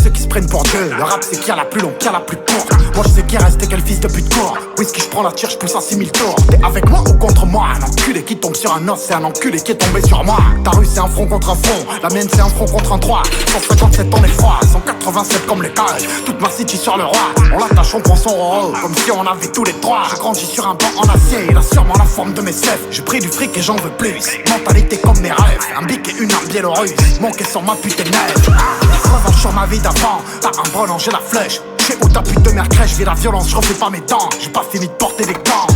ceux qui se prennent pour Dieu. Le rap c'est qui a la plus longue, qui a la plus courte. Moi je sais qui est resté quel fils de but de court. Whisky je prends la tire, je pousse à 6000 tours. T'es avec moi ou contre moi? Un enculé qui tombe sur un os, c'est un enculé qui est tombé sur moi. Ta rue c'est un front contre un front, la mienne c'est un front contre un 3. 157 on est froid, 187 comme les cages. Toute ma city sur le roi, on l'attache, on prend son rôle comme si on avait tous les trois. J'ai grandi sur un banc en acier, il a sûrement la forme de mes seufs. J'ai pris du fric et j'en veux plus, mentalité comme mes rêves. Un bic et une arme biélorusse, manqué sur ma putain de neige. Revanche sur ma vie d'avant, t'as un brelan, j'ai la flèche. J'sais où ta pute de mère crèche, vis la violence, je refais pas mes dents. J'ai pas fini de porter les gants.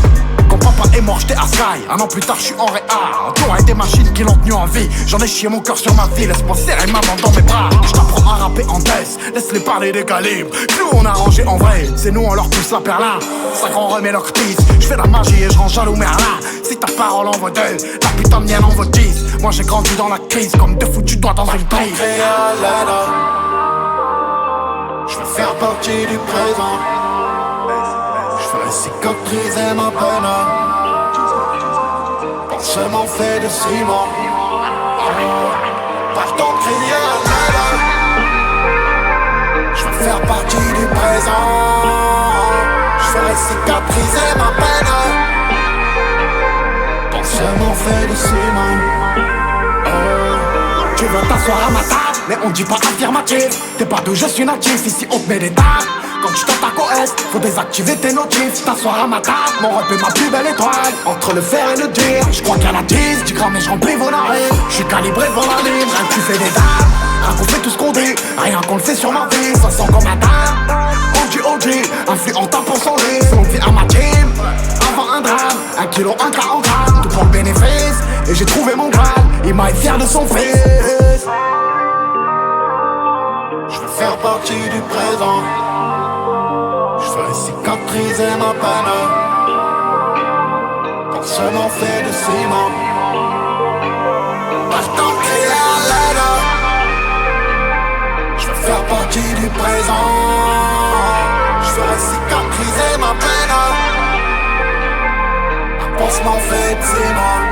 Quand papa est mort, j'étais à Sky. Un an plus tard, j'suis en réa. Entouré des machines qui l'ont tenu en vie. J'en ai chié mon cœur sur ma vie. Laisse-moi serrer maman dans mes bras. J't'apprends à rapper en death. Laisse-les parler des calibres. Nous on a rangé en vrai. C'est nous on leur pousse la perlin. Ça qu'on remet leur tease. J'fais la magie et j'range jaloux Merlin. Si ta parole en vaut deux, la putain de mienne en vaut 10. Moi j'ai grandi dans la crise comme deux foutus doigts dans une prise. Je veux faire partie du présent. Je ferai cicatriser ma peine. Pensement fait de ciment. Partons crier à l'aide. Je veux faire partie du présent. Je ferai cicatriser ma peine. Pensement fait de ciment. Tu veux t'asseoir à ma table, mais on dit pas affirmatif. T'es pas d'où je suis natif, ici on te met des tables. Quand tu t'attaques au Est, faut désactiver tes notifs. T'asseoir à ma table, mon rep est ma plus belle étoile. Entre le fer et le dire, je crois qu'il y en a 10 grammes et je remplis vos narines. Je suis calibré devant la ligne, rien que tu fais des dames. Rien qu'on fait tout ce qu'on dit, rien qu'on le fait sur ma vie. Ça sent comme un dame. OG, influent tapant son lit. On vit à ma team, avant un drame. 1 kilo, 1 40 grammes, tout pour le bénéfice. Et j'ai trouvé mon graal, il m'a été fier de son fils. Je veux faire partie du présent. Je ferai cicatriser ma peine. Pensement fait de ciment. Partant crier à l'aide. Je veux faire partie du présent. Je ferai cicatriser ma peine. Un pansement fait de ciment.